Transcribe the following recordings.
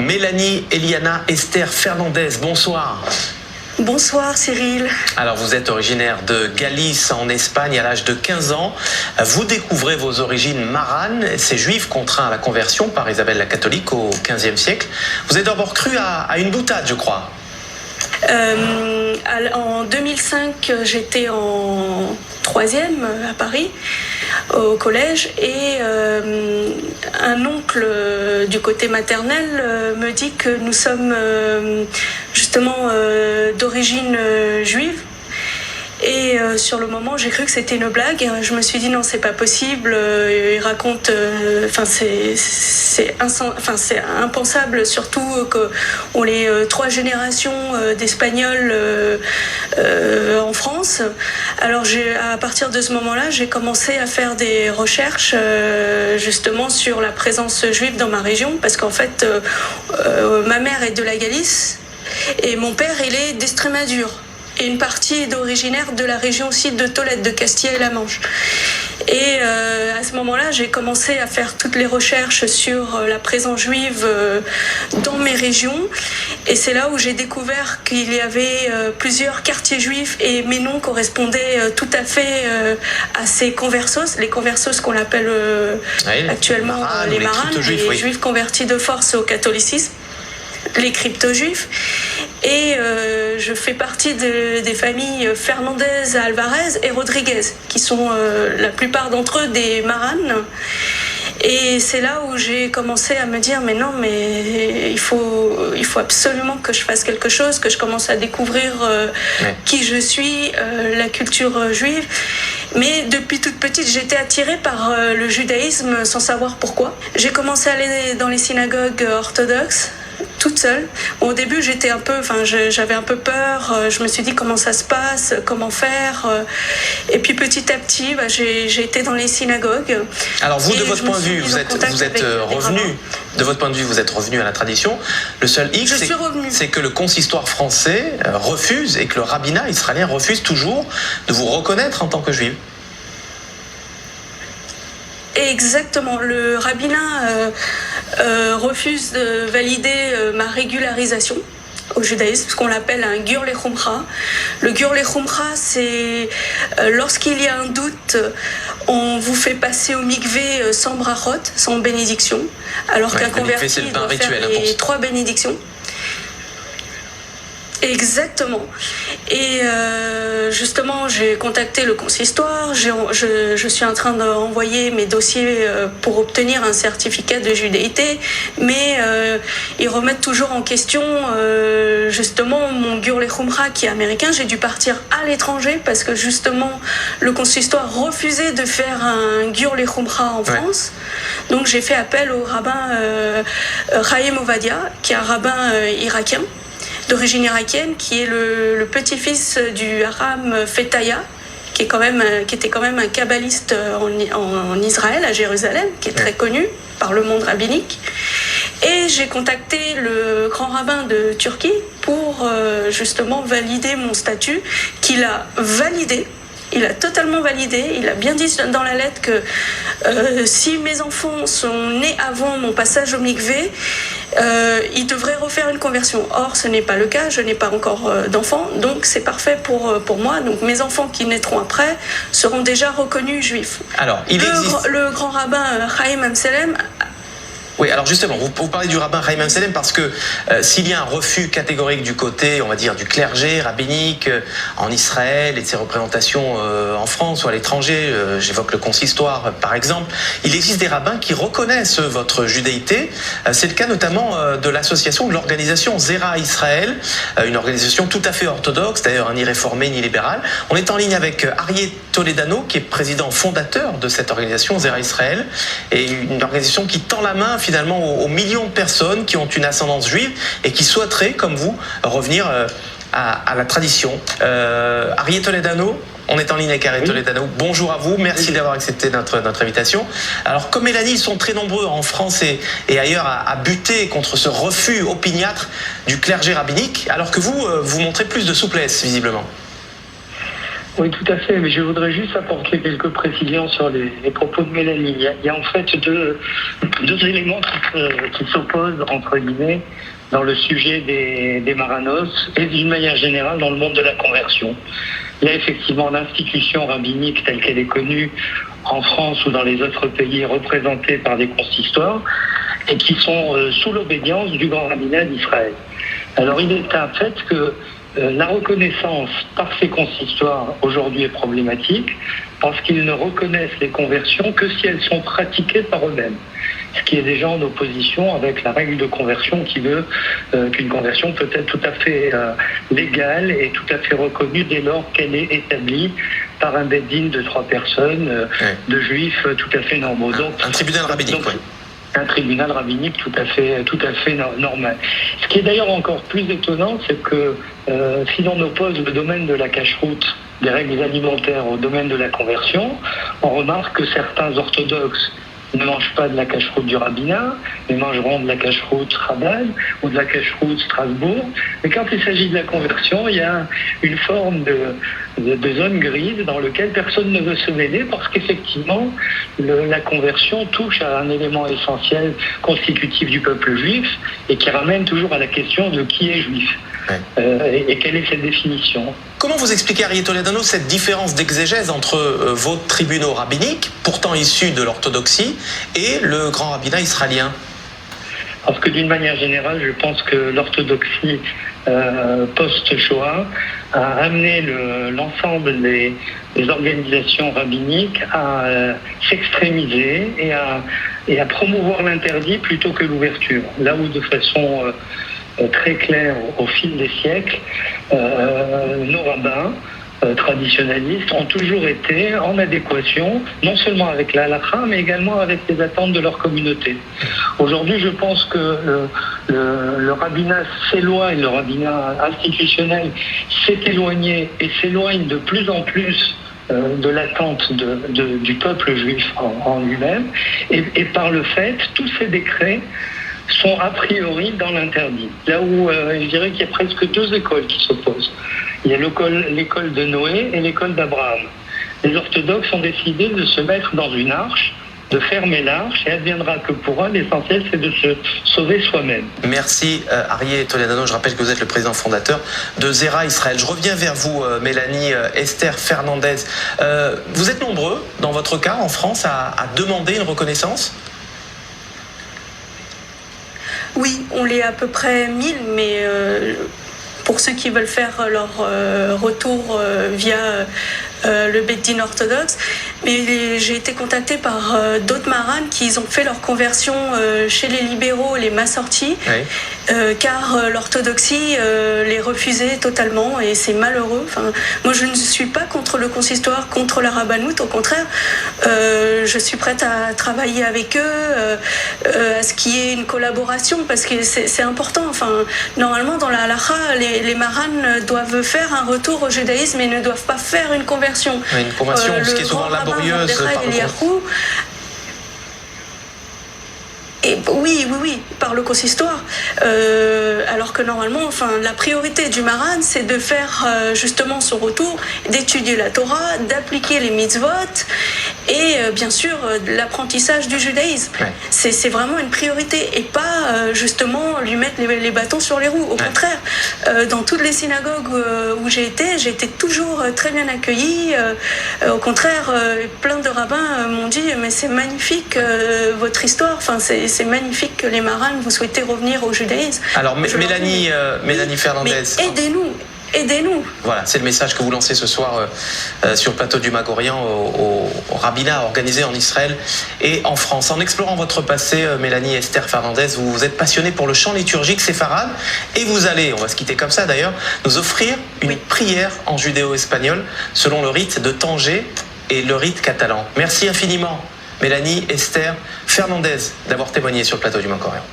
Mélanie Eliana Esther Fernandez, bonsoir. Bonsoir Cyril. Alors vous êtes originaire de Galice en Espagne à l'âge de 15 ans. Vous découvrez vos origines maranes, ces juifs contraints à la conversion par Isabelle la catholique au XVe siècle. Vous êtes d'abord cru à une boutade, je crois. En 2005, j'étais en 3e à Paris, au collège, et un oncle du côté maternel me dit que nous sommes justement d'origine juive. Et sur le moment, j'ai cru que c'était une blague. Je me suis dit non, c'est pas possible. Il raconte, c'est impensable, surtout qu'on est 3 générations d'Espagnols en France. Alors à partir de ce moment-là, j'ai commencé à faire des recherches justement sur la présence juive dans ma région, parce qu'en fait, ma mère est de la Galice et mon père, il est d'Estrémadure. Et une partie est originaire de la région aussi de Tolède, de Castille et la Manche. Et à ce moment-là, j'ai commencé à faire toutes les recherches sur la présence juive dans mes régions. Et c'est là où j'ai découvert qu'il y avait plusieurs quartiers juifs et mes noms correspondaient tout à fait à ces conversos, les conversos qu'on appelle actuellement les maranes, les juifs convertis de force au catholicisme, les crypto-juifs. Et je fais partie des familles Fernandez, Alvarez et Rodriguez, qui sont la plupart d'entre eux des maranes. Et c'est là où j'ai commencé à me dire mais non, mais il faut absolument que je fasse quelque chose, que je commence à découvrir qui je suis, la culture juive. Mais depuis toute petite, j'étais attirée par le judaïsme sans savoir pourquoi. J'ai commencé à aller dans les synagogues orthodoxes toute seule. Au début, j'avais un peu peur. Je me suis dit comment ça se passe, comment faire. Et puis petit à petit, j'ai été dans les synagogues. Alors vous, de votre point de vue, vous êtes revenu. De votre point de vue, vous êtes revenu à la tradition. Le seul hic, c'est que le consistoire français refuse et que le rabbinat israélien refuse toujours de vous reconnaître en tant que juive. Exactement. Le rabbinat refuse de valider ma régularisation au judaïsme, ce qu'on appelle un gur lechumra. Le gur lechumra, c'est lorsqu'il y a un doute, on vous fait passer au mikvé sans brachot, sans bénédiction, alors qu'un converti doit faire les 3 bénédictions. Exactement. Et justement, j'ai contacté le consistoire, je suis en train d'envoyer mes dossiers pour obtenir un certificat de judéité, mais ils remettent toujours en question justement mon gur lechumra qui est américain. J'ai dû partir à l'étranger parce que justement le consistoire refusait de faire un gur lechumra en France. Donc j'ai fait appel au rabbin Chaim Ovadia, qui est un rabbin irakien, d'origine irakienne, qui est le petit-fils du Haram Fetaya, qui était quand même un kabbaliste en Israël, à Jérusalem, qui est très connu par le monde rabbinique. Et j'ai contacté le grand rabbin de Turquie pour justement valider mon statut, qu'il a validé. Il a totalement validé, il a bien dit dans la lettre que si mes enfants sont nés avant mon passage au mikvé, ils devraient refaire une conversion. Or, ce n'est pas le cas, je n'ai pas encore d'enfants, donc c'est parfait pour moi. Donc mes enfants qui naîtront après seront déjà reconnus juifs. Alors, le grand rabbin Chaim Amselem. Oui, alors justement, vous parlez du rabbin Chaim Amselem parce que s'il y a un refus catégorique du côté, on va dire, du clergé rabbinique en Israël et de ses représentations en France ou à l'étranger, j'évoque le consistoire par exemple, il existe des rabbins qui reconnaissent votre judéité. C'est le cas notamment de l'association, de l'organisation Zera Israël, une organisation tout à fait orthodoxe, d'ailleurs ni réformée ni libérale. On est en ligne avec Arié Toledano, qui est président fondateur de cette organisation Zera Israël, et une organisation qui tend la main finalement aux millions de personnes qui ont une ascendance juive et qui souhaiteraient, comme vous, revenir à la tradition. Arié Toledano, on est en ligne avec Arié Toledano. Bonjour à vous, merci d'avoir accepté notre invitation. Alors, comme Mélanie, ils sont très nombreux en France et ailleurs à buter contre ce refus opiniâtre du clergé rabbinique, alors que vous montrez plus de souplesse, visiblement. Oui, tout à fait, mais je voudrais juste apporter quelques précisions sur les propos de Mélanie. Il y a en fait deux éléments qui s'opposent, entre guillemets, dans le sujet des Marranos et d'une manière générale dans le monde de la conversion. Il y a effectivement l'institution rabbinique telle qu'elle est connue en France ou dans les autres pays représentée par des consistoires et qui sont sous l'obédience du grand rabbinat d'Israël. Alors il est un fait que la reconnaissance par ces consistoires aujourd'hui est problématique parce qu'ils ne reconnaissent les conversions que si elles sont pratiquées par eux-mêmes. Ce qui est déjà en opposition avec la règle de conversion qui veut qu'une conversion peut être tout à fait légale et tout à fait reconnue dès lors qu'elle est établie par un bed-din de 3 personnes, de juifs tout à fait normaux. Donc, un tribunal rabbinique, oui. Un tribunal rabbinique tout à fait normal. Ce qui est d'ailleurs encore plus étonnant, c'est que si l'on oppose le domaine de la cacheroute, des règles alimentaires au domaine de la conversion, on remarque que certains orthodoxes ne mangent pas de la cacheroute du rabbinat, mais mangeront de la cacheroute Chabad ou de la cacheroute Strasbourg. Mais quand il s'agit de la conversion, il y a une forme de zone grise dans laquelle personne ne veut se mêler parce qu'effectivement, la conversion touche à un élément essentiel constitutif du peuple juif et qui ramène toujours à la question de qui est juif. Et quelle est cette définition? Comment vous expliquez, Arié Toledano, cette différence d'exégèse entre vos tribunaux rabbiniques, pourtant issus de l'orthodoxie, et le grand rabbinat israélien? Parce que d'une manière générale, je pense que l'orthodoxie post-Shoah a amené l'ensemble des organisations rabbiniques à s'extrémiser et à promouvoir l'interdit plutôt que l'ouverture. Là où de façon très claire au fil des siècles, nos rabbins traditionnalistes ont toujours été en adéquation, non seulement avec la halakha, mais également avec les attentes de leur communauté. Aujourd'hui, je pense que le rabbinat s'éloigne, le rabbinat institutionnel s'est éloigné et s'éloigne de plus en plus de l'attente du peuple juif en lui-même, et par le fait, tous ces décrets sont a priori dans l'interdit. Là où je dirais qu'il y a presque 2 écoles qui s'opposent. Il y a l'école de Noé et l'école d'Abraham. Les orthodoxes ont décidé de se mettre dans une arche, de fermer l'arche, et adviendra que pour eux, l'essentiel, c'est de se sauver soi-même. Merci, Arié Toledano. Je rappelle que vous êtes le président fondateur de Zera Israël. Je reviens vers vous, Mélanie, Esther Fernandez. Vous êtes nombreux, dans votre cas, en France, à demander une reconnaissance ? Oui, on l'est à peu près 1000, mais pour ceux qui veulent faire leur retour via le Beit-Din orthodoxe. Mais j'ai été contactée par d'autres maranes qui ont fait leur conversion chez les libéraux, les massortis, car l'orthodoxie les refusait totalement et c'est malheureux. Enfin, moi, je ne suis pas contre le consistoire, contre la rabbanoute, au contraire. Je suis prête à travailler avec eux, à ce qu'il y ait une collaboration, parce que c'est important. Enfin, normalement, dans la halakha, les maranes doivent faire un retour au judaïsme et ne doivent pas faire une conversion. Oui, une conversion, ce qui est souvent laborieuse par le Et oui, par le consistoire. Alors que normalement, enfin, la priorité du maran, c'est de faire justement son retour, d'étudier la Torah, d'appliquer les mitzvot et bien sûr l'apprentissage du judaïsme. Ouais. C'est vraiment une priorité et pas justement lui mettre les bâtons sur les roues. Au contraire, dans toutes les synagogues où j'ai été toujours très bien accueillie. Au contraire, plein de rabbins m'ont dit mais c'est magnifique votre histoire. Enfin, c'est magnifique que les marranes vous souhaitez revenir au judaïsme. Alors Mélanie Fernandez. Mais aidez-nous. Voilà, c'est le message que vous lancez ce soir sur le plateau du Mag-Orient au rabbinat organisé en Israël et en France. En explorant votre passé, Mélanie Esther Fernandez, vous êtes passionnée pour le chant liturgique séfarade et vous allez, on va se quitter comme ça d'ailleurs, nous offrir une prière en judéo-espagnol selon le rite de Tanger et le rite catalan. Merci infiniment, Mélanie Esther Fernandez, d'avoir témoigné sur le plateau du Mag-Orient.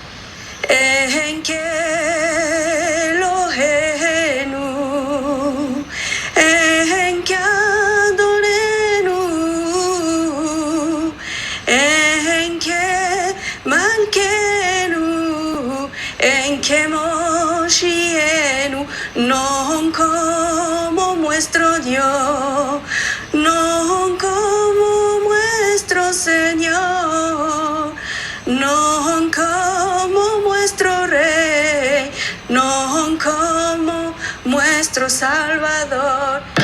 Non como nuestro Dios, no como nuestro Señor, no como nuestro Rey, no como nuestro Salvador.